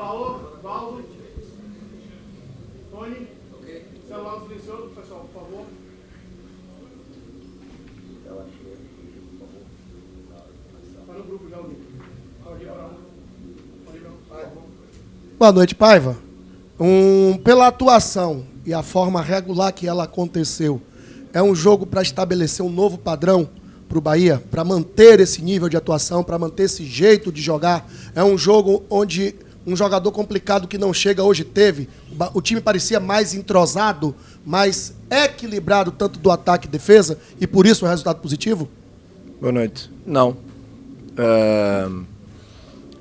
Paulo, Valdo, Tony, celular silencioso, pessoal, por favor. Está no grupo já, o link. Boa noite, Paiva. Pela atuação e a forma regular que ela aconteceu, é um jogo para estabelecer um novo padrão para o Bahia, para manter esse nível de atuação, para manter esse jeito de jogar. É um jogo onde um jogador complicado que não chega hoje teve. O time parecia mais entrosado, mais equilibrado, tanto do ataque e defesa, e por isso o resultado positivo? Boa noite. Não.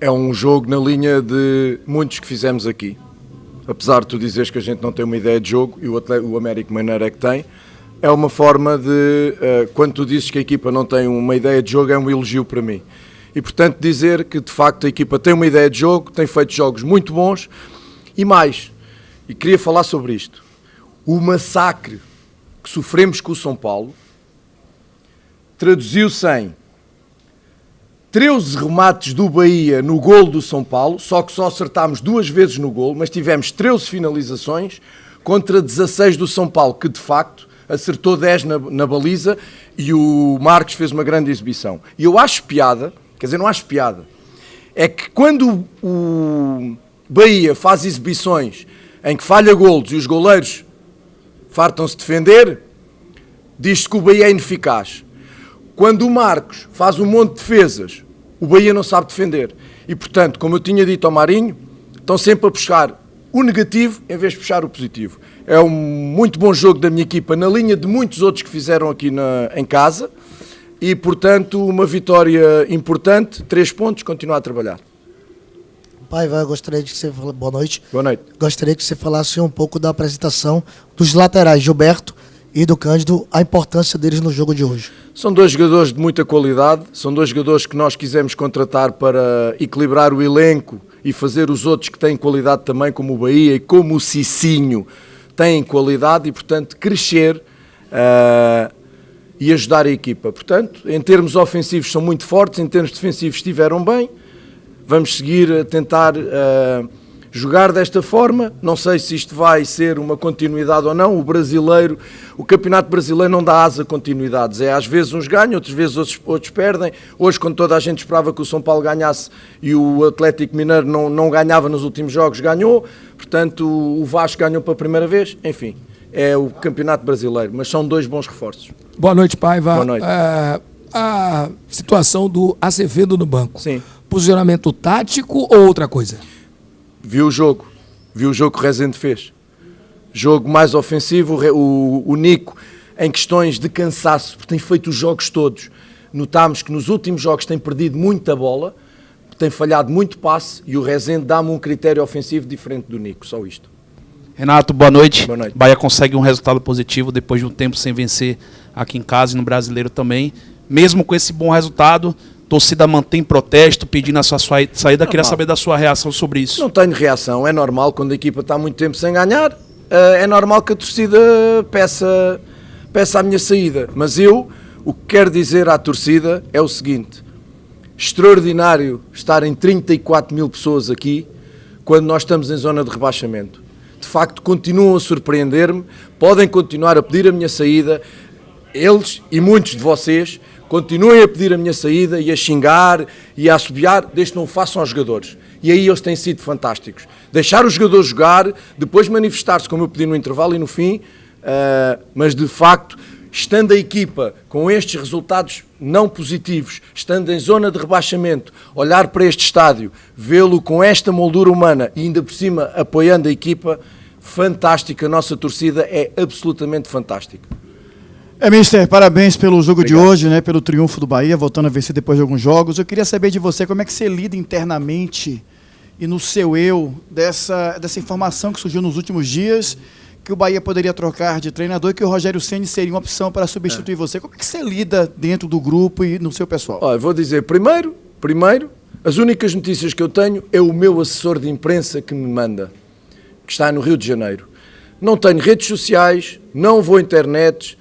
É um jogo na linha de muitos que fizemos aqui. Apesar de tu dizeres que a gente não tem uma ideia de jogo, e o Américo Mineiro é que tem, é uma forma de, quando tu dizes que a equipa não tem uma ideia de jogo, é um elogio para mim. E, portanto, dizer que, de facto, a equipa tem uma ideia de jogo, tem feito jogos muito bons, e mais, e queria falar sobre isto, o massacre que sofremos com o São Paulo traduziu-se em 13 remates do Bahia no golo do São Paulo, só que só acertámos 2 vezes no golo, mas tivemos 13 finalizações contra 16 do São Paulo, que de facto acertou 10 na baliza, e o Marcos fez uma grande exibição. E eu acho piada, quer dizer, não acho piada, é que quando o Bahia faz exibições em que falha golos e os goleiros fartam-se defender, diz-se que o Bahia é ineficaz. Quando o Marcos faz um monte de defesas, o Bahia não sabe defender. E, portanto, como eu tinha dito ao Marinho, estão sempre a puxar o negativo em vez de puxar o positivo. É um muito bom jogo da minha equipa, na linha de muitos outros que fizeram aqui em casa. E, portanto, uma vitória importante, 3 pontos, continuar a trabalhar. Paiva, gostaria de que você falasse... Boa noite. Boa noite. Gostaria que você falasse um pouco da apresentação dos laterais, Gilberto e do Cândido, a importância deles no jogo de hoje. São 2 jogadores de muita qualidade, são 2 jogadores que nós quisemos contratar para equilibrar o elenco e fazer os outros que têm qualidade também, como o Bahia e como o Cicinho, têm qualidade e, portanto, crescer e ajudar a equipa. Portanto, em termos ofensivos são muito fortes, em termos defensivos estiveram bem, vamos seguir a tentar jogar desta forma. Não sei se isto vai ser uma continuidade ou não. O campeonato brasileiro não dá asa a continuidades, às vezes uns ganham, outras vezes outros perdem. Hoje, quando toda a gente esperava que o São Paulo ganhasse e o Atlético Mineiro não ganhava nos últimos jogos, ganhou. Portanto, o Vasco ganhou pela primeira vez. Enfim, é o campeonato brasileiro, mas são 2 bons reforços. Boa noite, Paiva. Boa noite. A situação do Azevedo no banco. Sim. Posicionamento tático ou outra coisa? Vi o jogo que o Rezende fez. Jogo mais ofensivo, o Nico, em questões de cansaço, porque tem feito os jogos todos. Notámos que nos últimos jogos tem perdido muita bola, tem falhado muito passe, e o Rezende dá-me um critério ofensivo diferente do Nico, só isto. Renato, boa noite. Boa noite. Bahia consegue um resultado positivo depois de um tempo sem vencer aqui em casa e no Brasileiro também. Mesmo com esse bom resultado, torcida mantém protesto, pedindo a sua saída. Queria saber da sua reação sobre isso. Não tenho reação, é normal quando a equipa está muito tempo sem ganhar, é normal que a torcida peça a minha saída. Mas o que quero dizer à torcida é o seguinte: extraordinário estarem 34 mil pessoas aqui quando nós estamos em zona de rebaixamento. De facto, continuam a surpreender-me, podem continuar a pedir a minha saída, eles e muitos de vocês continuem a pedir a minha saída e a xingar e a assobiar, desde que não o façam aos jogadores. E aí eles têm sido fantásticos. Deixar os jogadores jogar, depois manifestar-se, como eu pedi no intervalo e no fim, mas de facto, estando a equipa com estes resultados não positivos, estando em zona de rebaixamento, olhar para este estádio, vê-lo com esta moldura humana e ainda por cima apoiando a equipa, fantástica. A nossa torcida é absolutamente fantástica. Mister, parabéns pelo jogo de hoje, né, pelo triunfo do Bahia, voltando a vencer depois de alguns jogos. Eu queria saber de você como é que você lida internamente e no seu dessa informação que surgiu nos últimos dias, que o Bahia poderia trocar de treinador e que o Rogério Ceni seria uma opção para substituir você. Como é que você lida dentro do grupo e no seu pessoal? Olha, vou dizer, primeiro, as únicas notícias que eu tenho é o meu assessor de imprensa que me manda, que está no Rio de Janeiro. Não tenho redes sociais, não vou à internet,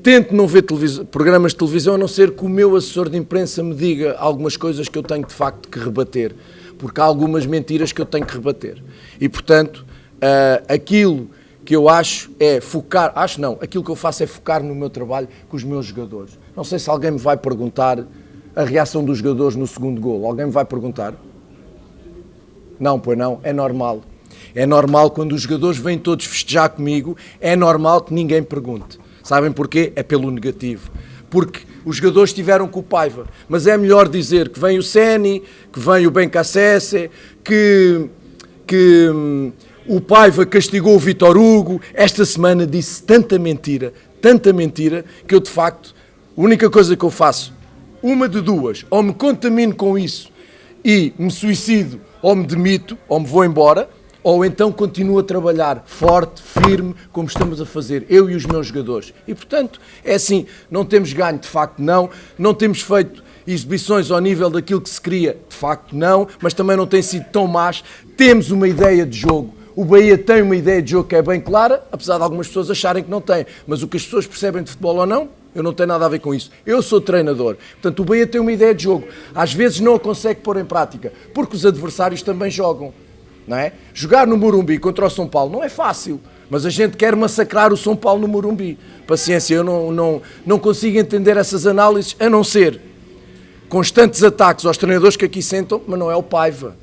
tento não ver programas de televisão, a não ser que o meu assessor de imprensa me diga algumas coisas que eu tenho de facto que rebater. porque há algumas mentiras que eu tenho que rebater. E, portanto, aquilo que eu acho é focar, aquilo que eu faço é focar no meu trabalho com os meus jogadores. Não sei se alguém me vai perguntar a reação dos jogadores no segundo golo. Alguém me vai perguntar? Não, pois não, é normal. É normal quando os jogadores vêm todos festejar comigo, é normal que ninguém pergunte. Sabem porquê? É pelo negativo. Porque os jogadores estiveram com o Paiva. Mas é melhor dizer que vem o Seni, que vem o Bencassese, que o Paiva castigou o Vítor Hugo. Esta semana disse tanta mentira, que eu de facto, a única coisa que eu faço, uma de duas, ou me contamino com isso e me suicido, ou me demito, ou me vou embora, ou então continuo a trabalhar forte, firme, como estamos a fazer, eu e os meus jogadores. E, portanto, é assim, não temos ganho, de facto não temos feito exibições ao nível daquilo que se queria, de facto não, mas também não tem sido tão más. Temos uma ideia de jogo, o Bahia tem uma ideia de jogo que é bem clara, apesar de algumas pessoas acharem que não tem, mas o que as pessoas percebem de futebol ou não, eu não tenho nada a ver com isso. Eu sou treinador. Portanto, o Bahia tem uma ideia de jogo. Às vezes não a consegue pôr em prática, porque os adversários também jogam. Não é? Jogar no Morumbi contra o São Paulo não é fácil, mas a gente quer massacrar o São Paulo no Morumbi. Paciência, eu não consigo entender essas análises, a não ser constantes ataques aos treinadores que aqui sentam, mas não é o Paiva.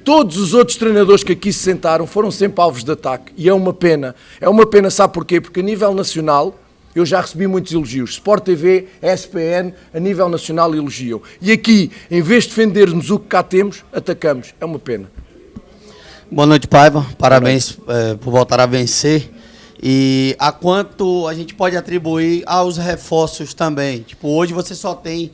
Todos os outros treinadores que aqui se sentaram foram sempre alvos de ataque, e é uma pena. É uma pena, sabe porquê? Porque a nível nacional eu já recebi muitos elogios. Sport TV, ESPN, a nível nacional elogiam. E aqui, em vez de defendermos o que cá temos, atacamos. É uma pena. Boa noite, Paiva. Parabéns por voltar a vencer. E a quanto a gente pode atribuir aos reforços também? Tipo, hoje você só tem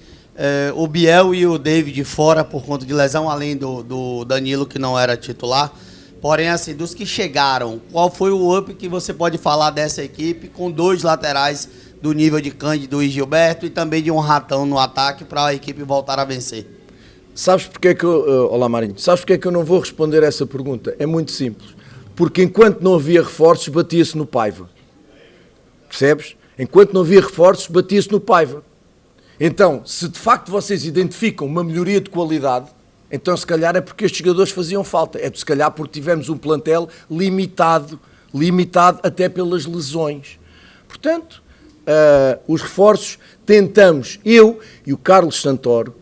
o Biel e o David fora por conta de lesão, além do Danilo, que não era titular. Porém, assim, dos que chegaram, qual foi o up que você pode falar dessa equipe com dois laterais do nível de Cândido e Gilberto e também de um ratão no ataque para a equipe voltar a vencer? Sabes porque é que eu... Olá, Marinho. Sabes porque é que eu não vou responder essa pergunta? É muito simples. Porque enquanto não havia reforços, batia-se no Paiva. Percebes? Enquanto não havia reforços, batia-se no Paiva. Então, se de facto vocês identificam uma melhoria de qualidade, então se calhar é porque estes jogadores faziam falta. É se calhar porque tivemos um plantel limitado até pelas lesões. Portanto, os reforços tentamos, eu e o Carlos Santoro,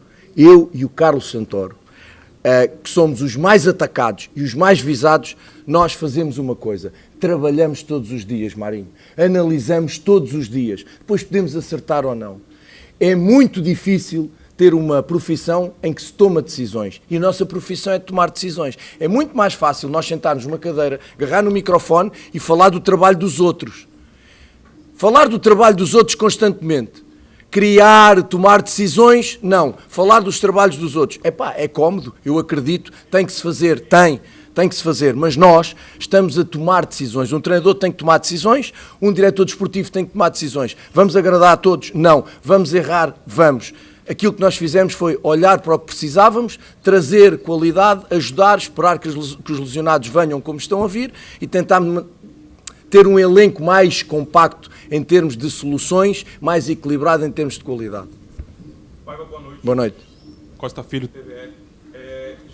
que somos os mais atacados e os mais visados, nós fazemos uma coisa, trabalhamos todos os dias, Marinho, analisamos todos os dias, depois podemos acertar ou não. É muito difícil ter uma profissão em que se toma decisões, e a nossa profissão é tomar decisões. É muito mais fácil nós sentarmos numa cadeira, agarrar no microfone e falar do trabalho dos outros. Falar do trabalho dos outros constantemente. Criar, tomar decisões, não. Falar dos trabalhos dos outros. É cómodo, eu acredito, tem que se fazer, tem que se fazer, mas nós estamos a tomar decisões. Um treinador tem que tomar decisões, um diretor desportivo tem que tomar decisões. Vamos agradar a todos? Não. Vamos errar? Vamos. Aquilo que nós fizemos foi olhar para o que precisávamos, trazer qualidade, ajudar, esperar que os lesionados venham como estão a vir e tentar ter um elenco mais compacto em termos de soluções, mais equilibrado em termos de qualidade. Paiva, boa noite. Boa noite. Costa Filho, TVE.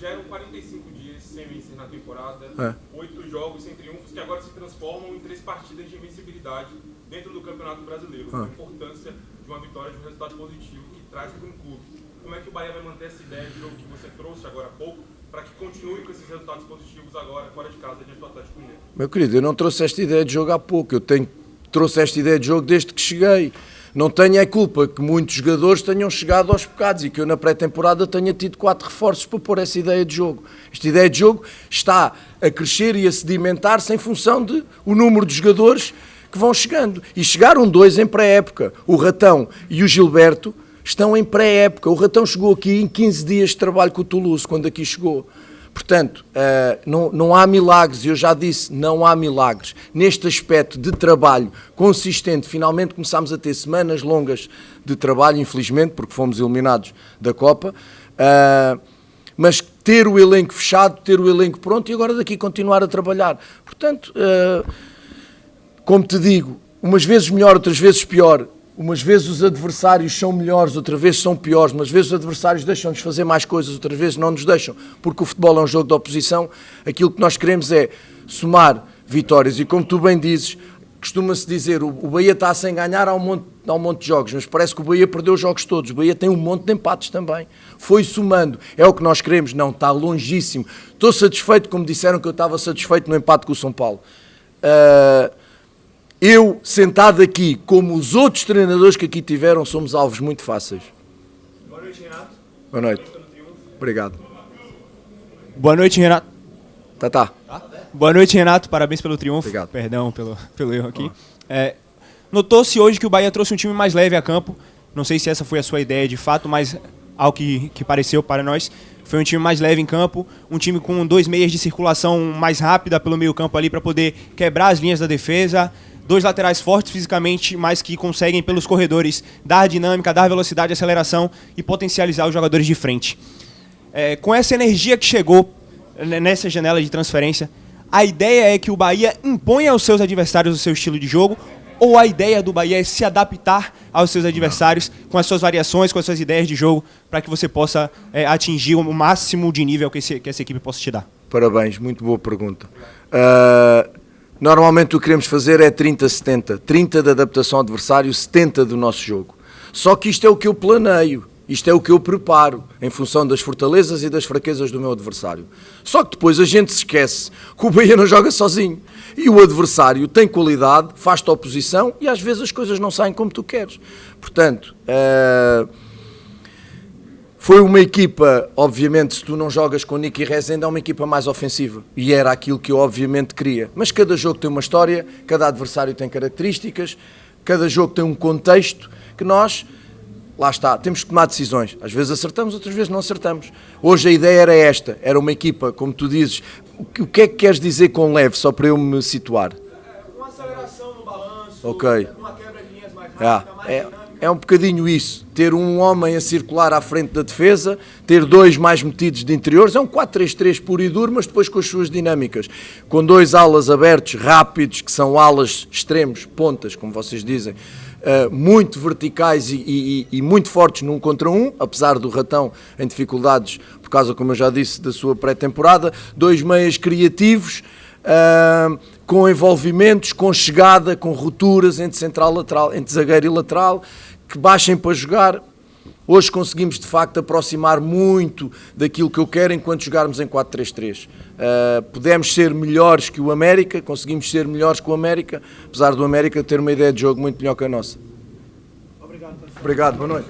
Já eram 45 dias sem vencer na temporada, 8 jogos sem triunfos, que agora se transformam em 3 partidas de invencibilidade dentro do Campeonato Brasileiro. A importância de uma vitória, de um resultado positivo que traz para um clube. Como é que o Bahia vai manter essa ideia de jogo que você trouxe agora há pouco, para que continue com esses resultados positivos agora, fora de casa, diante do Atlético Mineiro? Meu querido, eu não trouxe esta ideia de jogo há pouco, trouxe esta ideia de jogo desde que cheguei. Não tenho a culpa que muitos jogadores tenham chegado aos bocados e que eu na pré-temporada tenha tido 4 reforços para pôr essa ideia de jogo. Esta ideia de jogo está a crescer e a sedimentar-se em função de o número de jogadores que vão chegando. E chegaram 2 em pré-época. O Ratão e o Gilberto estão em pré-época. O Ratão chegou aqui em 15 dias de trabalho com o Toulouse, quando aqui chegou. Portanto, não há milagres, eu já disse, não há milagres. Neste aspecto de trabalho consistente, finalmente começámos a ter semanas longas de trabalho, infelizmente, porque fomos eliminados da Copa, mas ter o elenco fechado, ter o elenco pronto e agora daqui continuar a trabalhar. Portanto, como te digo, umas vezes melhor, outras vezes pior, Umas vezes os adversários são melhores, outras vezes são piores, umas vezes os adversários deixam-nos fazer mais coisas, outras vezes não nos deixam, porque o futebol é um jogo de oposição. Aquilo que nós queremos é somar vitórias, e como tu bem dizes, costuma-se dizer, o Bahia está sem ganhar há um monte de jogos, mas parece que o Bahia perdeu os jogos todos. O Bahia tem um monte de empates também. Foi somando. É o que nós queremos? Não, está longíssimo. Estou satisfeito, como disseram que eu estava satisfeito no empate com o São Paulo. Eu, sentado aqui, como os outros treinadores que aqui tiveram, somos alvos muito fáceis. Boa noite, Renato. Boa noite. Obrigado. Boa noite, Renato. Tá. Boa noite, Renato. Parabéns pelo triunfo. Obrigado. Perdão pelo erro aqui. Notou-se hoje que o Bahia trouxe um time mais leve a campo. Não sei se essa foi a sua ideia de fato, mas ao que pareceu para nós, foi um time mais leve em campo, um time com 2 meias de circulação mais rápida pelo meio campo ali para poder quebrar as linhas da defesa, 2 laterais fortes fisicamente, mas que conseguem pelos corredores dar dinâmica, dar velocidade, aceleração e potencializar os jogadores de frente. Com essa energia que chegou nessa janela de transferência, a ideia é que o Bahia imponha aos seus adversários o seu estilo de jogo, ou a ideia do Bahia é se adaptar aos seus adversários com as suas variações, com as suas ideias de jogo, para que você possa atingir o máximo de nível que essa equipe possa te dar? Parabéns, muito boa pergunta. Normalmente o que queremos fazer é 30-70. 30 de adaptação ao adversário, 70 do nosso jogo. Só que isto é o que eu planeio. Isto é o que eu preparo, em função das fortalezas e das fraquezas do meu adversário. Só que depois a gente se esquece que o Bahia não joga sozinho. E o adversário tem qualidade, faz-te oposição e às vezes as coisas não saem como tu queres. Portanto, foi uma equipa, obviamente, se tu não jogas com Nicky Rezende, é uma equipa mais ofensiva. E era aquilo que eu obviamente queria. Mas cada jogo tem uma história, cada adversário tem características, cada jogo tem um contexto que nós... Lá está, temos que tomar decisões. Às vezes acertamos, outras vezes não acertamos. Hoje a ideia era esta, era uma equipa, como tu dizes. O que é que queres dizer com leve, só para eu me situar? Uma aceleração no balanço, Ok. uma quebra de linhas mais rápida, mais dinâmica. É um bocadinho isso. Ter um homem a circular à frente da defesa, ter 2 mais metidos de interiores, é um 4-3-3 puro e duro, mas depois com as suas dinâmicas. Com 2 alas abertos, rápidos, que são alas extremos, pontas, como vocês dizem, muito verticais e muito fortes num contra um, apesar do Ratão em dificuldades, por causa, como eu já disse, da sua pré-temporada. 2 meias criativos, com envolvimentos, com chegada, com rupturas entre central e lateral, entre zagueiro e lateral, que baixem para jogar. Hoje conseguimos de facto aproximar muito daquilo que eu quero enquanto jogarmos em 4-3-3. Pudemos ser melhores que o América, conseguimos ser melhores que o América, apesar do América ter uma ideia de jogo muito melhor que a nossa. Obrigado, boa noite.